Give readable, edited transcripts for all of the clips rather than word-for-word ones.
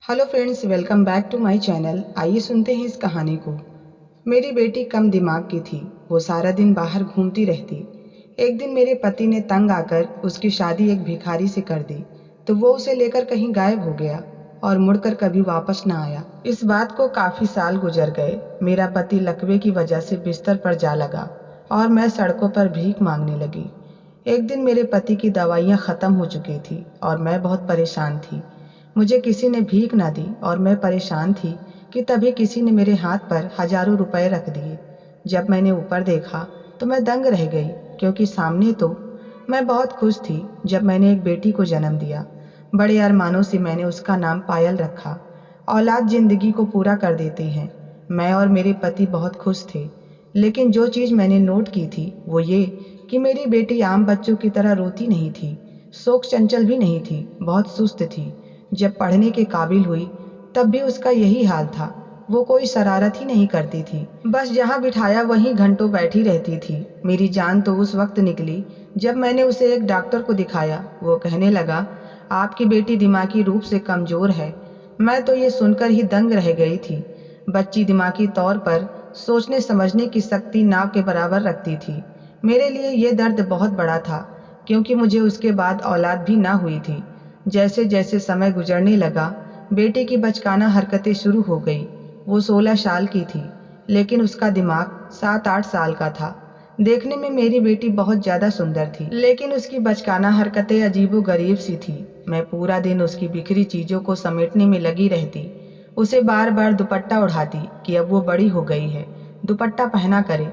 Hello friends, welcome back to my channel. आइए सुनते हैं इस कहानी को। मेरी बेटी कम दिमाग की थी। वो सारा दिन बाहर घूमती रहती। एक दिन मेरे पति ने तंग आकर उसकी शादी एक भिखारी से कर दी, तो वो उसे लेकर कहीं गायब हो गया और मुड़कर कभी वापस न आया। इस बात को काफ़ी साल गुजर गए। मेरा पति लकवे की वजह से बिस्तर पर जा लगा और मैं सड़कों पर भीख मांगने लगी। एक दिन मेरे पति की दवाइयाँ ख़त्म हो चुकी थी और मैं बहुत परेशान थी। मुझे किसी ने भीख ना दी और मैं परेशान थी कि तभी किसी ने मेरे हाथ पर हजारों रुपए रख दिए। जब मैंने ऊपर देखा तो मैं दंग रह गई, क्योंकि सामने तो मैं बहुत खुश थी जब मैंने एक बेटी को जन्म दिया। बड़े अरमानों से मैंने उसका नाम पायल रखा। औलाद जिंदगी को पूरा कर देती हैं। मैं और मेरे पति बहुत खुश थे, लेकिन जो चीज़ मैंने नोट की थी वो ये कि मेरी बेटी आम बच्चों की तरह रोती नहीं थी, शोक चंचल भी नहीं थी, बहुत सुस्त थी। जब पढ़ने के काबिल हुई तब भी उसका यही हाल था। वो कोई शरारत ही नहीं करती थी, बस जहाँ बिठाया वहीं घंटों बैठी रहती थी। मेरी जान तो उस वक्त निकली जब मैंने उसे एक डॉक्टर को दिखाया। वो कहने लगा, आपकी बेटी दिमागी रूप से कमज़ोर है। मैं तो ये सुनकर ही दंग रह गई थी। बच्ची दिमागी तौर पर सोचने समझने की शक्ति नाव के बराबर रखती थी। मेरे लिए ये दर्द बहुत बड़ा था, क्योंकि मुझे उसके बाद औलाद भी ना हुई थी। जैसे जैसे समय गुजरने लगा, बेटी की बचकाना हरकतें शुरू हो गई। वो 16 साल की थी, लेकिन उसका दिमाग 7-8 साल का था। देखने में मेरी बेटी बहुत ज़्यादा सुंदर थी, लेकिन उसकी बचकाना हरकतें अजीबो गरीब सी थी। मैं पूरा दिन उसकी बिखरी चीज़ों को समेटने में लगी रहती। उसे बार बार दुपट्टा उठाती कि अब वो बड़ी हो गई है, दुपट्टा पहना करे,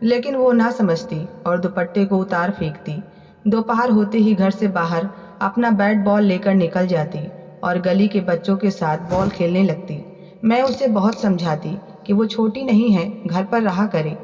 लेकिन वो ना समझती और दुपट्टे को उतार फेंकती। दोपहर होते ही घर से बाहर अपना बैट बॉल लेकर निकल जाती और गली के बच्चों के साथ बॉल खेलने लगती। मैं उसे बहुत समझाती कि वो छोटी नहीं है, घर पर रहा करे,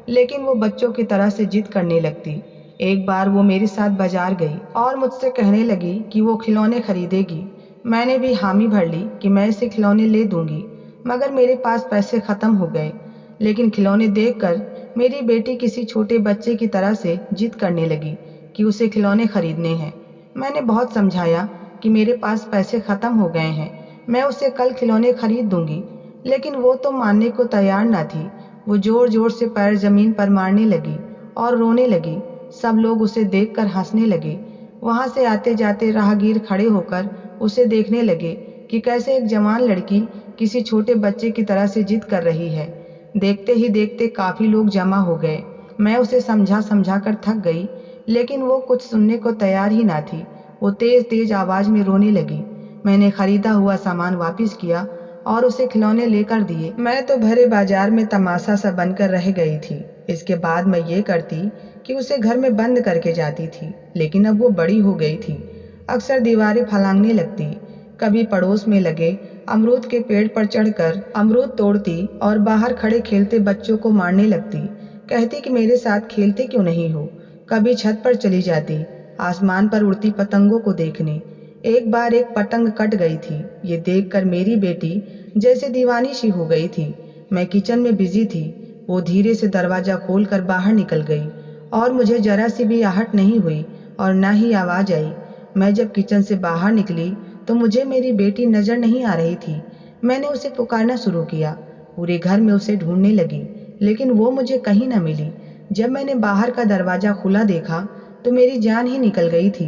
लेकिन वो बच्चों की तरह से जिद करने लगती। एक बार वो मेरे साथ बाजार गई और मुझसे कहने लगी कि वो खिलौने खरीदेगी। मैंने भी हामी भर ली कि मैं इसे खिलौने ले दूंगी, मगर मेरे पास पैसे ख़त्म हो गए। लेकिन खिलौने देखकर मेरी बेटी किसी छोटे बच्चे की तरह से जिद करने लगी कि उसे खिलौने खरीदने हैं। मैंने बहुत समझाया कि मेरे पास पैसे ख़त्म हो गए हैं, मैं उसे कल खिलौने खरीद दूंगी, लेकिन वो तो मानने को तैयार ना थी। वो ज़ोर ज़ोर से पैर ज़मीन पर मारने लगी और रोने लगी। सब लोग उसे देखकर हंसने लगे। वहाँ से आते जाते राहगीर खड़े होकर उसे देखने लगे कि कैसे एक जवान लड़की किसी छोटे बच्चे की तरह से जिद कर रही है। देखते ही देखते काफ़ी लोग जमा हो गए। मैं उसे समझा समझा कर थक गई, लेकिन वो कुछ सुनने को तैयार ही ना थी। वो तेज तेज आवाज में रोने लगी। मैंने खरीदा हुआ सामान वापस किया और उसे खिलौने लेकर दिए। मैं तो भरे बाजार में तमाशा सा बनकर रह गई थी। इसके बाद मैं ये करती कि उसे घर में बंद करके जाती थी, लेकिन अब वो बड़ी हो गई थी। अक्सर दीवारें फलांगने लगती, कभी पड़ोस में लगे अमरूद के पेड़ पर चढ़कर अमरूद तोड़ती और बाहर खड़े खेलते बच्चों को मारने लगती। कहती कि मेरे साथ खेलते क्यों नहीं हो। कभी छत पर चली जाती, आसमान पर उड़ती पतंगों को देखने। एक बार एक पतंग कट गई थी। ये देखकर मेरी बेटी जैसे दीवानी सी हो गई थी। मैं किचन में बिजी थी। वो धीरे से दरवाज़ा खोलकर बाहर निकल गई और मुझे जरा सी भी आहट नहीं हुई और ना ही आवाज़ आई। मैं जब किचन से बाहर निकली तो मुझे मेरी बेटी नज़र नहीं आ रही थी। मैंने उसे पुकारना शुरू किया, पूरे घर में उसे ढूंढने लगी, लेकिन वो मुझे कहीं न मिली। जब मैंने बाहर का दरवाज़ा खुला देखा तो मेरी जान ही निकल गई थी।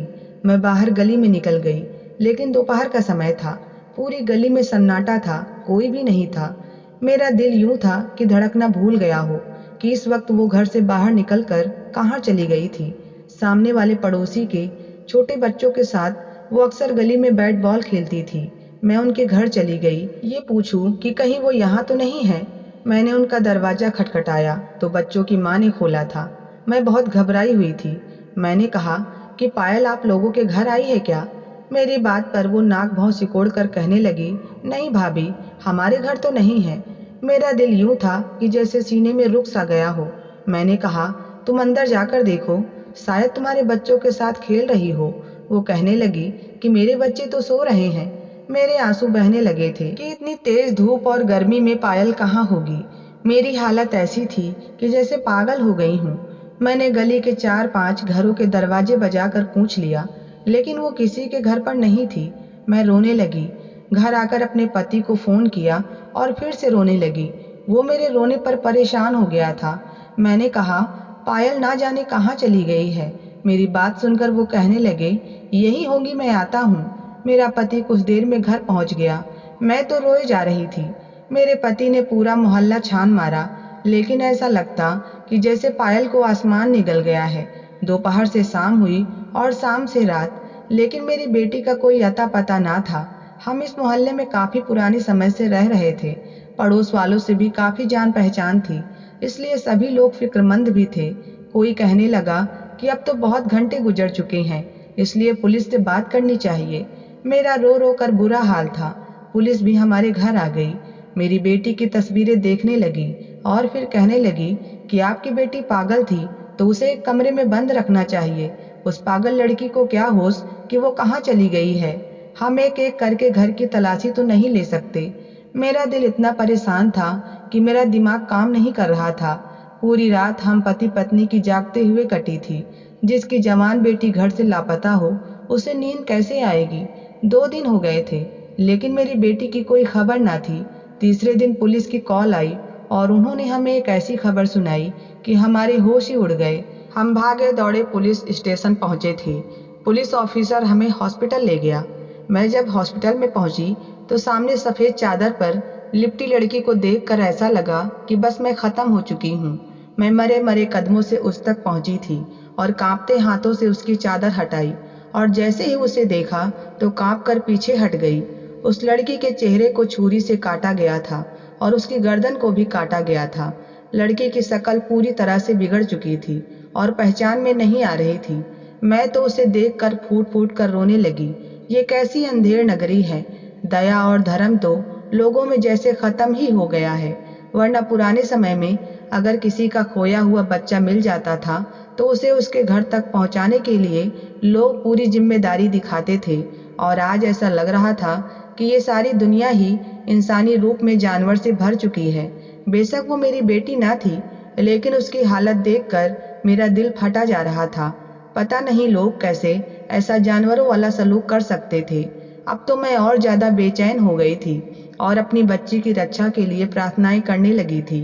मैं बाहर गली में निकल गई, लेकिन दोपहर का समय था। पूरी गली में सन्नाटा था, कोई भी नहीं था। मेरा दिल यूं था कि धड़कना भूल गया हो कि इस वक्त वो घर से बाहर निकलकर कहाँ चली गई थी। सामने वाले पड़ोसी के छोटे बच्चों के साथ वो अक्सर गली में बैट बॉल खेलती थी। मैं उनके घर चली गई, ये पूछूं कि कहीं वो यहाँ तो नहीं है। मैंने उनका दरवाज़ा खटखटाया तो बच्चों की माँ ने खोला था। मैं बहुत घबराई हुई थी। मैंने कहा कि पायल आप लोगों के घर आई है क्या? मेरी बात पर वो नाक भौं सिकोड़ कर कहने लगी, नहीं भाभी, हमारे घर तो नहीं है। मेरा दिल यूं था कि जैसे सीने में रुक सा गया हो। मैंने कहा, तुम अंदर जाकर देखो, शायद तुम्हारे बच्चों के साथ खेल रही हो। वो कहने लगी कि मेरे बच्चे तो सो रहे हैं। मेरे आंसू बहने लगे थे कि इतनी तेज धूप और गर्मी में पायल कहाँ होगी। मेरी हालत ऐसी थी कि जैसे पागल हो गई हूँ। मैंने गली के 4-5 घरों के दरवाजे बजाकर पूछ लिया, लेकिन वो किसी के घर पर नहीं थी। मैं रोने लगी। घर आकर अपने पति को फ़ोन किया और फिर से रोने लगी। वो मेरे रोने पर परेशान हो गया था। मैंने कहा, पायल ना जाने कहाँ चली गई है। मेरी बात सुनकर वो कहने लगे, यही होंगी, मैं आता हूँ। मेरा पति कुछ देर में घर पहुँच गया। मैं तो रोए जा रही थी। मेरे पति ने पूरा मोहल्ला छान मारा, लेकिन ऐसा लगता कि जैसे पायल को आसमान निगल गया है। दोपहर से शाम हुई और शाम से रात, लेकिन मेरी बेटी का कोई अता पता ना था। हम इस मोहल्ले में काफ़ी पुरानी समय से रह रहे थे। पड़ोस वालों से भी काफ़ी जान पहचान थी, इसलिए सभी लोग फिक्रमंद भी थे। कोई कहने लगा कि अब तो बहुत घंटे गुजर चुके हैं, इसलिए पुलिस से बात करनी चाहिए। मेरा रो रो कर बुरा हाल था। पुलिस भी हमारे घर आ गई। मेरी बेटी की तस्वीरें देखने लगी और फिर कहने लगी कि आपकी बेटी पागल थी तो उसे एक कमरे में बंद रखना चाहिए। उस पागल लड़की को क्या होश कि वो कहाँ चली गई है। हम एक एक करके घर की तलाशी तो नहीं ले सकते। मेरा दिल इतना परेशान था कि मेरा दिमाग काम नहीं कर रहा था। पूरी रात हम पति पत्नी की जागते हुए कटी थी। जिसकी जवान बेटी घर से लापता हो, उसे नींद कैसे आएगी। 2 दिन हो गए थे, लेकिन मेरी बेटी की कोई खबर ना थी। तीसरे दिन पुलिस की कॉल आई और उन्होंने हमें एक ऐसी खबर सुनाई कि हमारे होश ही उड़ गए। हम भागे दौड़े पुलिस स्टेशन पहुंचे थे। पुलिस ऑफिसर हमें हॉस्पिटल ले गया। मैं जब हॉस्पिटल में पहुंची तो सामने सफ़ेद चादर पर लिपटी लड़की को देखकर ऐसा लगा कि बस मैं ख़त्म हो चुकी हूँ। मैं मरे मरे कदमों से उस तक पहुंची थी और कांपते हाथों से उसकी चादर हटाई, और जैसे ही उसे देखा तो कांप कर पीछे हट गई। उस लड़की के चेहरे को छुरी से काटा गया था और उसकी गर्दन को भी काटा गया था। लड़की की शक्ल पूरी तरह से बिगड़ चुकी थी और पहचान में नहीं आ रही थी। मैं तो उसे देखकर फूट फूट कर रोने लगी। ये कैसी अंधेर नगरी है। दया और धर्म तो लोगों में जैसे ख़त्म ही हो गया है। वरना पुराने समय में अगर किसी का खोया हुआ बच्चा मिल जाता था तो उसे उसके घर तक पहुंचाने के लिए लोग पूरी जिम्मेदारी दिखाते थे, और आज ऐसा लग रहा था कि ये सारी दुनिया ही इंसानी रूप में जानवर से भर चुकी है। बेशक वो मेरी बेटी ना थी, लेकिन उसकी हालत देखकर मेरा दिल फटा जा रहा था। पता नहीं लोग कैसे ऐसा जानवरों वाला सलूक कर सकते थे। अब तो मैं और ज़्यादा बेचैन हो गई थी और अपनी बच्ची की रक्षा के लिए प्रार्थनाएं करने लगी थी।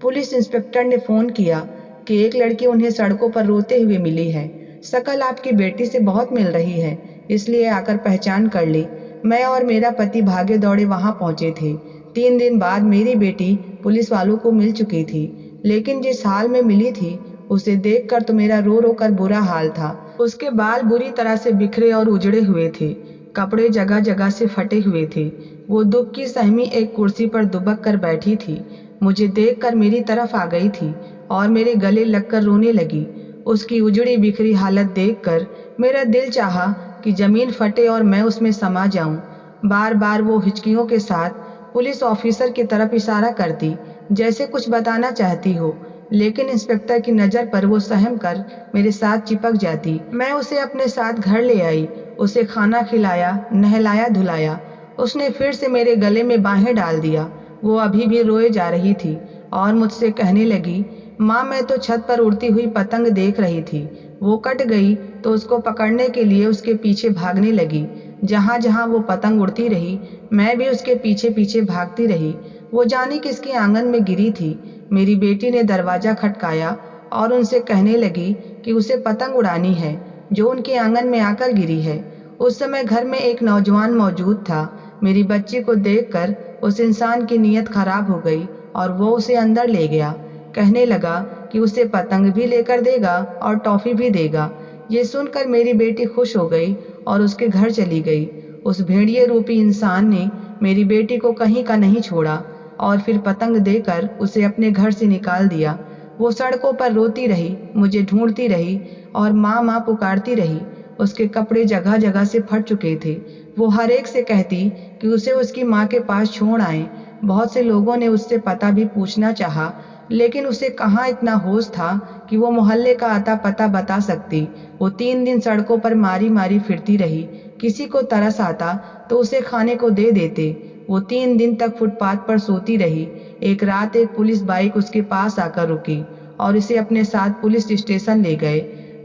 पुलिस इंस्पेक्टर ने फ़ोन किया कि एक लड़की उन्हें सड़कों पर रोते हुए मिली है। शक्ल आपकी बेटी से बहुत मिल रही है, इसलिए आकर पहचान कर ली। मैं और मेरा पति भागे दौड़े वहां पहुंचे थे। 3 दिन बाद मेरी बेटी पुलिस वालों को मिल चुकी थी, लेकिन जिस हाल में मिली थी उसे देखकर तो मेरा रो रो कर बुरा हाल था। उसके बाल बुरी तरह से बिखरे और उजड़े हुए थे। कपड़े जगह जगह से फटे हुए थे। वो दुख की सहमी एक कुर्सी पर दुबक कर बैठी थी। मुझे देखकर मेरी तरफ आ गई थी और मेरे गले लगकर रोने लगी। उसकी उजड़ी बिखरी हालत देखकर मेरा दिल चाहा कि जमीन फटे और मैं उसमें समा जाऊं। बार बार वो हिचकियों के साथ पुलिस ऑफिसर की तरफ इशारा करती, जैसे कुछ बताना चाहती हो, लेकिन इंस्पेक्टर की नज़र पर वो सहम कर मेरे साथ चिपक जाती। मैं उसे अपने साथ घर ले आई, उसे खाना खिलाया, नहलाया धुलाया। उसने फिर से मेरे गले में बाहें डाल दिया। वो अभी भी रोए जा रही थी और मुझसे कहने लगी, माँ मैं तो छत पर उड़ती हुई पतंग देख रही थी। वो कट गई तो उसको पकड़ने के लिए उसके पीछे भागने लगी। जहाँ जहाँ वो पतंग उड़ती रही, मैं भी उसके पीछे पीछे भागती रही। वो जाने किसके आंगन में गिरी थी। मेरी बेटी ने दरवाज़ा खटकाया और उनसे कहने लगी कि उसे पतंग उड़ानी है, जो उनके आंगन में आकर गिरी है। उस समय घर में एक नौजवान मौजूद था। मेरी बच्ची को देखकर उस इंसान की नीयत खराब हो गई और वो उसे अंदर ले गया। कहने लगा कि उसे पतंग भी लेकर देगा और टॉफ़ी भी देगा। ये सुनकर मेरी बेटी खुश हो गई और उसके घर चली गई। उस भेड़िए रूपी इंसान ने मेरी बेटी को कहीं का नहीं छोड़ा और फिर पतंग देकर उसे अपने घर से निकाल दिया। वो सड़कों पर रोती रही, मुझे ढूंढती रही और माँ माँ पुकारती रही। उसके कपड़े जगह जगह से फट चुके थे। वो हर एक से कहती कि उसे उसकी माँ के पास छोड़ आए। बहुत से लोगों ने उससे पता भी पूछना चाहा, लेकिन उसे कहाँ इतना होश था कि वो मोहल्ले का अता पता बता सकती। वो 3 दिन सड़कों पर मारी मारी फिरती रही। किसी को तरस आता तो उसे खाने को दे देते। वो 3 दिन तक फुटपाथ पर सोती रही। एक रात एक पुलिस बाइक उसके पास आकर रुकी और इसे अपने साथ पुलिस स्टेशन ले गए।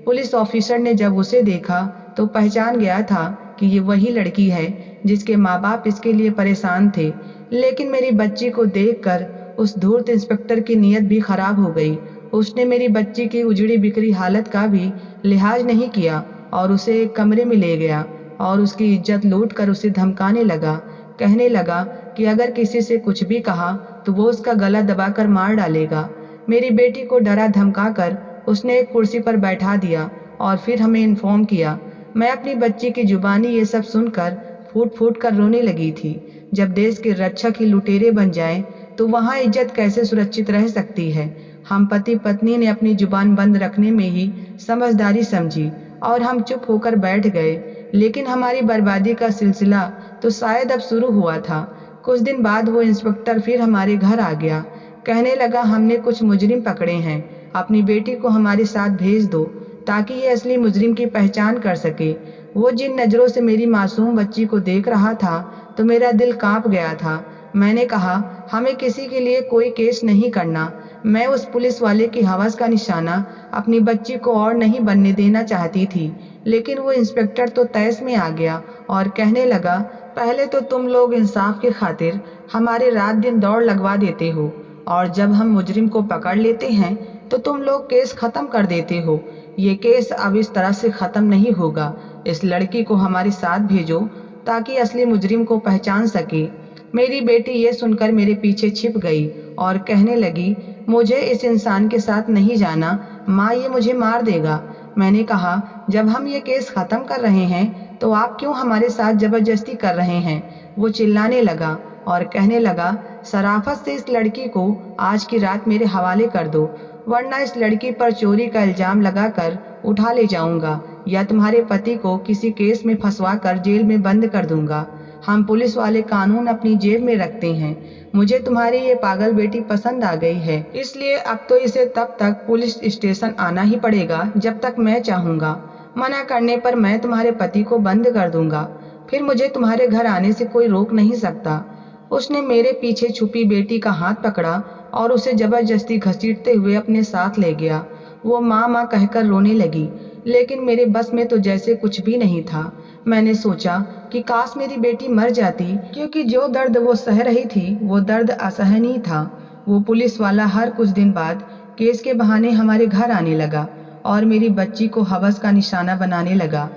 पुलिस ऑफिसर ने जब उसे देखा तो पहचान गया था कि ये वही लड़की है जिसके माँ बाप इसके लिए परेशान थे। लेकिन मेरी बच्ची को देखकर उस धूर्त इंस्पेक्टर की नीयत भी खराब हो गई। उसने मेरी बच्ची की उजड़ी बिखरी हालत का भी लिहाज नहीं किया और उसे एक कमरे में ले गया और उसकी इज्जत लूट कर उसे धमकाने लगा। कहने लगा कि अगर किसी से कुछ भी कहा तो वो उसका गला दबाकर मार डालेगा। मेरी बेटी को डरा धमका कर उसने एक कुर्सी पर बैठा दिया और फिर हमें इन्फॉर्म किया। मैं अपनी बच्ची की जुबानी ये सब सुनकर फूट फूट कर रोने लगी थी। जब देश के रक्षक ही लुटेरे बन जाएं, तो वहाँ इज्जत कैसे सुरक्षित रह सकती है। हम पति पत्नी ने अपनी जुबान बंद रखने में ही समझदारी समझी और हम चुप होकर बैठ गए। लेकिन हमारी बर्बादी का सिलसिला तो शायद अब शुरू हुआ था। कुछ दिन बाद वो इंस्पेक्टर फिर हमारे घर आ गया। कहने लगा, हमने कुछ मुजरिम पकड़े हैं, अपनी बेटी को हमारे साथ भेज दो ताकि ये असली मुजरिम की पहचान कर सके। वो जिन नज़रों से मेरी मासूम बच्ची को देख रहा था तो मेरा दिल कांप गया था। मैंने कहा, हमें किसी के लिए कोई केस नहीं करना। मैं उस पुलिस वाले की हवस का निशाना अपनी बच्ची को और नहीं बनने देना चाहती थी। लेकिन वो इंस्पेक्टर तो तैस में आ गया और कहने लगा, पहले तो तुम लोग इंसाफ की खातिर हमारे रात दिन दौड़ लगवा देते हो और जब हम मुजरिम को पकड़ लेते हैं तो तुम लोग केस खत्म कर देते हो। ये केस अब इस तरह से खत्म नहीं होगा। इस लड़की को हमारे साथ भेजो ताकि असली मुजरिम को पहचान सके। मेरी बेटी ये सुनकर मेरे पीछे छिप गई और कहने लगी, मुझे इस इंसान के साथ नहीं जाना, माँ ये मुझे मार देगा। मैंने कहा, जब हम ये केस खत्म कर रहे हैं तो आप क्यों हमारे साथ जबरदस्ती कर रहे हैं। वो चिल्लाने लगा और कहने लगा, शराफत से इस लड़की को आज की रात मेरे हवाले कर दो, वरना इस लड़की पर चोरी का इल्जाम लगाकर उठा ले जाऊंगा या तुम्हारे पति को किसी केस में फंसवा कर जेल में बंद कर दूंगा। हम पुलिस वाले कानून अपनी जेब में रखते हैं। मुझे तुम्हारी ये पागल बेटी पसंद आ गई है, इसलिए अब तो इसे तब तक पुलिस स्टेशन आना ही पड़ेगा जब तक मैं चाहूँगा। मना करने पर मैं तुम्हारे पति को बंद कर दूंगा, फिर मुझे तुम्हारे घर आने से कोई रोक नहीं सकता। उसने मेरे पीछे छुपी बेटी का हाथ पकड़ा और उसे जबरदस्ती घसीटते हुए अपने साथ ले गया। वो माँ माँ कहकर रोने लगी, लेकिन मेरे बस में तो जैसे कुछ भी नहीं था। मैंने सोचा कि काश मेरी बेटी मर जाती, क्योंकि जो दर्द वो सह रही थी वो दर्द असहनीय था। वो पुलिस वाला हर कुछ दिन बाद केस के बहाने हमारे घर आने लगा और मेरी बच्ची को हवस का निशाना बनाने लगा।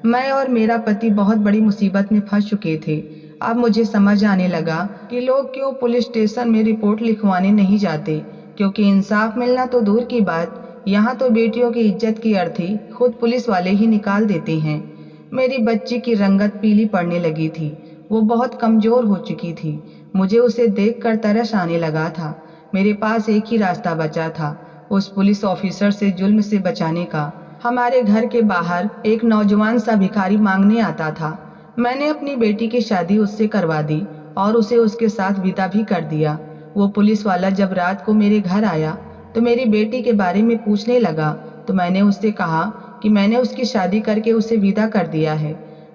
मैं और मेरा पति बहुत बड़ी मुसीबत में फंस चुके थे। अब मुझे समझ आने लगा कि लोग क्यों पुलिस स्टेशन में रिपोर्ट लिखवाने नहीं जाते, क्योंकि इंसाफ मिलना तो दूर की बात, यहाँ तो बेटियों की इज्जत की अर्थी खुद पुलिस वाले ही निकाल देते हैं। मेरी बच्ची की रंगत पीली पड़ने लगी थी। वो बहुत कमजोर हो चुकी थी। मुझे उसे देखकर तरस आने लगा था। मेरे पास एक ही रास्ता बचा था, उस पुलिस ऑफिसर से जुल्म से बचाने का। हमारे घर के बाहर एक नौजवान सा भिखारी मांगने आता था। मैंने अपनी बेटी की शादी उससे करवा दी और उसे उसके साथ विदा भी कर दिया। वो पुलिस वाला जब रात को मेरे घर आया तो मेरी बेटी के बारे में पूछने लगा, तो मैंने उससे कहा कि मैंने उसकी शादी करके उसे विदा कर दिया है।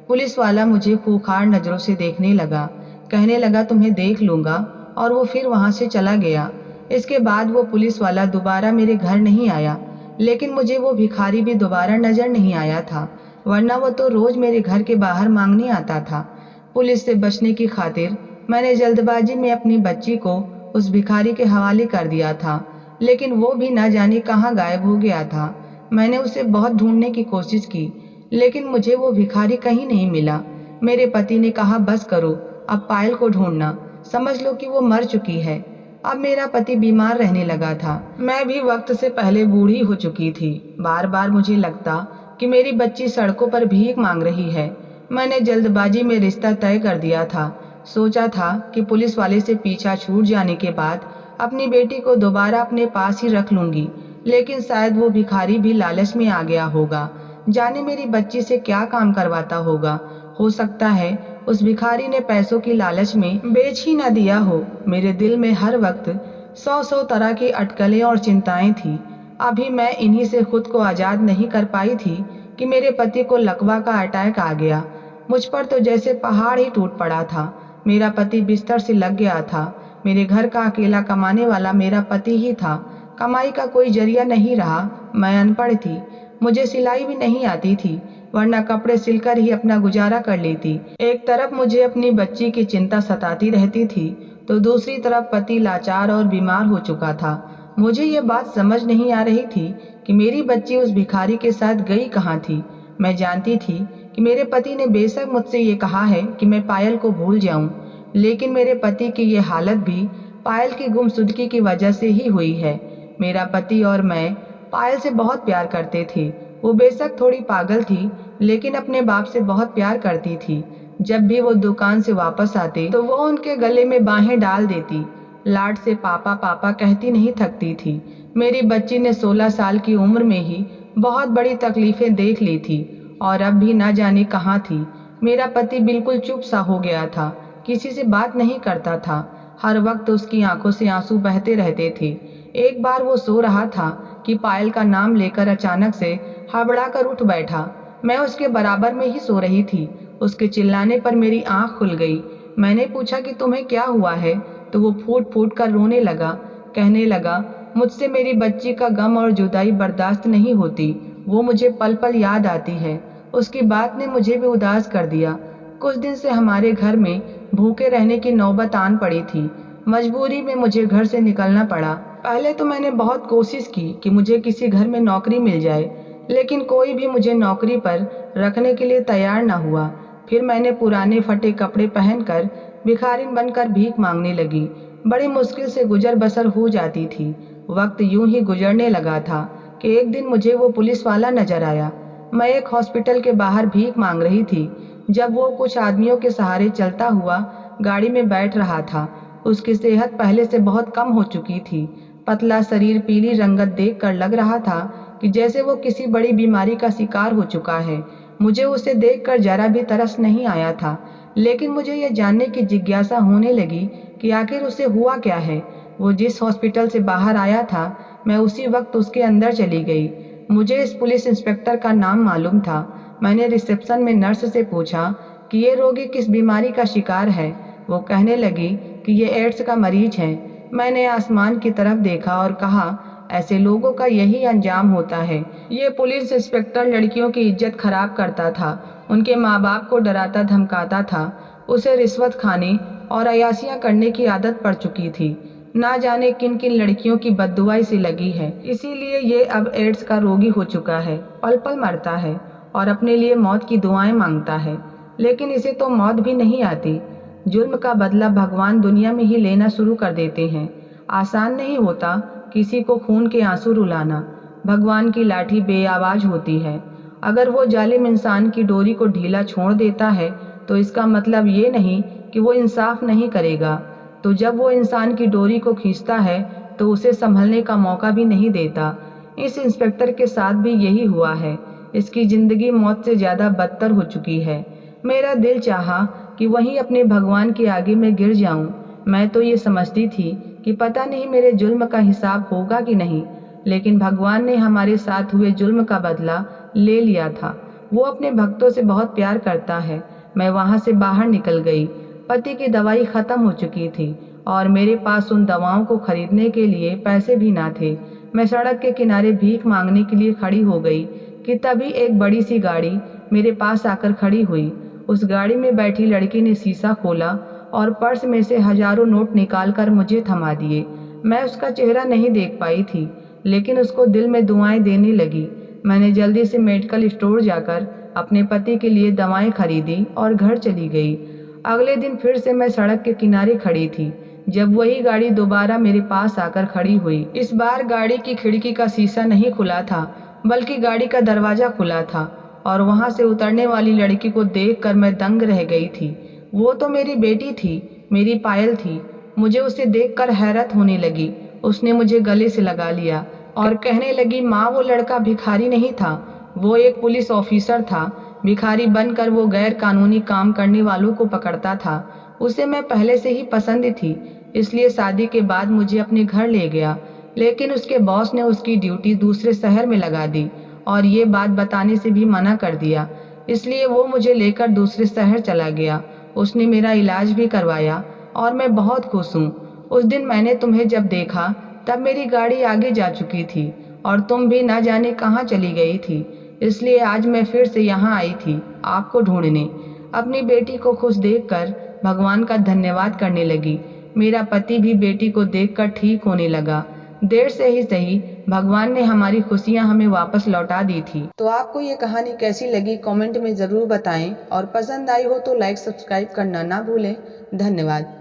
पुलिस वाला मुझे खूंखार नज़रों से देखने लगा, कहने लगा, तुम्हें देख लूँगा, और वो फिर वहाँ से चला गया। इसके बाद वो पुलिस वाला दोबारा मेरे घर नहीं आया, लेकिन मुझे वो भिखारी भी दोबारा नज़र नहीं आया था, वरना वो तो रोज़ मेरे घर के बाहर मांगने आता था। पुलिस से बचने की खातिर मैंने जल्दबाजी में अपनी बच्ची को उस भिखारी के हवाले कर दिया था, लेकिन वो भी न जाने कहाँ गायब हो गया था। मैंने उसे बहुत ढूंढने की कोशिश की, लेकिन मुझे वो भिखारी कहीं नहीं मिला। मेरे पति ने कहा, बस करो, अब पायल को ढूंढना, समझ लो कि वो मर चुकी है। अब मेरा पति बीमार रहने लगा था। मैं भी वक्त से पहले बूढ़ी हो चुकी थी। बार बार मुझे लगता कि मेरी बच्ची सड़कों पर भीख मांग रही है। मैंने जल्दबाजी में रिश्ता तय कर दिया था। सोचा था कि पुलिस वाले से पीछा छूट जाने के बाद अपनी बेटी को दोबारा अपने पास ही रख लूंगी, लेकिन शायद वो भिखारी भी लालच में आ गया होगा। जाने मेरी बच्ची से क्या काम करवाता होगा। हो सकता है उस भिखारी ने पैसों की लालच में बेच ही न दिया हो। मेरे दिल में हर वक्त 100 तरह की अटकलें और चिंताएं थी। अभी मैं इन्हीं से खुद को आज़ाद नहीं कर पाई थी कि मेरे पति को लकवा का अटैक आ गया। मुझ पर तो जैसे पहाड़ ही टूट पड़ा था। मेरा पति बिस्तर से लग गया था। मेरे घर का अकेला कमाने वाला मेरा पति ही था। कमाई का कोई जरिया नहीं रहा। मैं अनपढ़ थी, मुझे सिलाई भी नहीं आती थी, वरना कपड़े सिलकर ही अपना गुजारा कर लेती। एक तरफ मुझे अपनी बच्ची की चिंता सताती रहती थी, तो दूसरी तरफ पति लाचार और बीमार हो चुका था। मुझे ये बात समझ नहीं आ रही थी कि मेरी बच्ची उस भिखारी के साथ गई कहाँ थी। मैं जानती थी कि मेरे पति ने बेशक मुझसे ये कहा है कि मैं पायल को भूल जाऊं, लेकिन मेरे पति की ये हालत भी पायल की गुमशुदगी की वजह से ही हुई है। मेरा पति और मैं पायल से बहुत प्यार करते थे। वो बेशक थोड़ी पागल थी, लेकिन अपने बाप से बहुत प्यार करती थी। जब भी वो दुकान से वापस आते तो वो उनके गले में बाहें डाल देती। लाड से पापा पापा कहती नहीं थकती थी। मेरी बच्ची ने 16 साल की उम्र में ही बहुत बड़ी तकलीफें देख ली थी और अब भी ना जाने कहाँ थी। मेरा पति बिल्कुल चुप सा हो गया था, किसी से बात नहीं करता था। हर वक्त उसकी आंखों से आंसू बहते रहते थे। एक बार वो सो रहा था कि पायल का नाम लेकर अचानक से हड़बड़ा कर उठ बैठा। मैं उसके बराबर में ही सो रही थी। उसके चिल्लाने पर मेरी आंख खुल गई। मैंने पूछा कि तुम्हें क्या हुआ है, तो वो फूट फूट कर रोने लगा। कहने लगा, मुझसे मेरी बच्ची का गम और जुदाई बर्दाश्त नहीं होती। वो मुझे पल पल याद आती है। उसकी बात ने मुझे भी उदास कर दिया। कुछ दिन से हमारे घर में भूखे रहने की नौबत आन पड़ी थी। मजबूरी में मुझे घर से निकलना पड़ा। पहले तो मैंने बहुत कोशिश की कि मुझे किसी घर में नौकरी मिल जाए, लेकिन कोई भी मुझे नौकरी पर रखने के लिए तैयार न हुआ। फिर मैंने पुराने फटे कपड़े पहनकर भिखारिन बनकर भीख मांगने लगी। बड़ी मुश्किल से गुजर बसर हो जाती थी। वक्त यूं ही गुजरने लगा था कि एक दिन मुझे वो पुलिस वाला नजर आया। मैं एक हॉस्पिटल के बाहर भीख मांग रही थी जब वो कुछ आदमियों के सहारे चलता हुआ गाड़ी में बैठ रहा था। उसकी सेहत पहले से बहुत कम हो चुकी थी। पतला शरीर, पीली रंगत देखकर लग रहा था कि जैसे वो किसी बड़ी बीमारी का शिकार हो चुका है। मुझे उसे देखकर जरा भी तरस नहीं आया था, लेकिन मुझे यह जानने की जिज्ञासा होने लगी कि आखिर उसे हुआ क्या है। वो जिस हॉस्पिटल से बाहर आया था, मैं उसी वक्त उसके अंदर चली गई। मुझे इस पुलिस इंस्पेक्टर का नाम मालूम था। मैंने रिसेप्शन में नर्स से पूछा कि ये रोगी किस बीमारी का शिकार है। वो कहने लगी कि ये एड्स का मरीज है। मैंने आसमान की तरफ देखा और कहा, ऐसे लोगों का यही अंजाम होता है। ये पुलिस इंस्पेक्टर लड़कियों की इज्जत खराब करता था, उनके माँ बाप को डराता धमकाता था। उसे रिश्वत खाने और अयाशियाँ करने की आदत पड़ चुकी थी। ना जाने किन किन लड़कियों की बददुआई से लगी है, इसीलिए ये अब एड्स का रोगी हो चुका है। पल पल मरता है और अपने लिए मौत की दुआएं मांगता है, लेकिन इसे तो मौत भी नहीं आती। जुल्म का बदला भगवान दुनिया में ही लेना शुरू कर देते हैं। आसान नहीं होता किसी को खून के आंसू रुलाना। भगवान की लाठी बेआवाज होती है। अगर वो जालिम इंसान की डोरी को ढीला छोड़ देता है, तो इसका मतलब ये नहीं कि वो इंसाफ नहीं करेगा। तो जब वो इंसान की डोरी को खींचता है, तो उसे संभलने का मौका भी नहीं देता। इस इंस्पेक्टर के साथ भी यही हुआ है। इसकी जिंदगी मौत से ज्यादा बदतर हो चुकी है। मेरा दिल चाहा कि वहीं अपने भगवान के आगे मैं गिर जाऊं। मैं तो ये समझती थी कि पता नहीं मेरे जुल्म का हिसाब होगा कि नहीं, लेकिन भगवान ने हमारे साथ हुए जुल्म का बदला ले लिया था। वो अपने भक्तों से बहुत प्यार करता है। मैं वहां से बाहर निकल गई। पति की दवाई खत्म हो चुकी थी और मेरे पास उन दवाओं को खरीदने के लिए पैसे भी ना थे। मैं सड़क के किनारे भीख मांगने के लिए खड़ी हो गई कि तभी एक बड़ी सी गाड़ी मेरे पास आकर खड़ी हुई। उस गाड़ी में बैठी लड़की ने शीशा खोला और पर्स में से हजारों नोट निकालकर मुझे थमा दिए। मैं उसका चेहरा नहीं देख पाई थी, लेकिन उसको दिल में दुआएं देने लगी। मैंने जल्दी से मेडिकल स्टोर जाकर अपने पति के लिए दवाएं खरीदी और घर चली गई। अगले दिन फिर से मैं सड़क के किनारे खड़ी थी, जब वही गाड़ी दोबारा मेरे पास आकर खड़ी हुई। इस बार गाड़ी की खिड़की का शीशा नहीं खुला था, बल्कि गाड़ी का दरवाजा खुला था और वहां से उतरने वाली लड़की को देखकर मैं दंग रह गई थी। वो तो मेरी बेटी थी, मेरी पायल थी। मुझे उसे देखकर हैरत होने लगी। उसने मुझे गले से लगा लिया और कहने लगी, माँ, वो लड़का भिखारी नहीं था, वो एक पुलिस ऑफिसर था। भिखारी बनकर वो गैर कानूनी काम करने वालों को पकड़ता था। उसे मैं पहले से ही पसंद थी, इसलिए शादी के बाद मुझे अपने घर ले गया। लेकिन उसके बॉस ने उसकी ड्यूटी दूसरे शहर में लगा दी और ये बात बताने से भी मना कर दिया। इसलिए वो मुझे लेकर दूसरे शहर चला गया। उसने मेरा इलाज भी करवाया और मैं बहुत खुश हूँ। उस दिन मैंने तुम्हें जब देखा, तब मेरी गाड़ी आगे जा चुकी थी और तुम भी ना जाने कहाँ चली गई थी। इसलिए आज मैं फिर से यहाँ आई थी, आपको ढूंढने। अपनी बेटी को खुश देखकर भगवान का धन्यवाद करने लगी। मेरा पति भी बेटी को देखकर ठीक होने लगा। देर से ही सही, भगवान ने हमारी खुशियाँ हमें वापस लौटा दी थी। तो आपको ये कहानी कैसी लगी कमेंट में ज़रूर बताएं और पसंद आई हो तो लाइक सब्सक्राइब करना ना भूलें। धन्यवाद।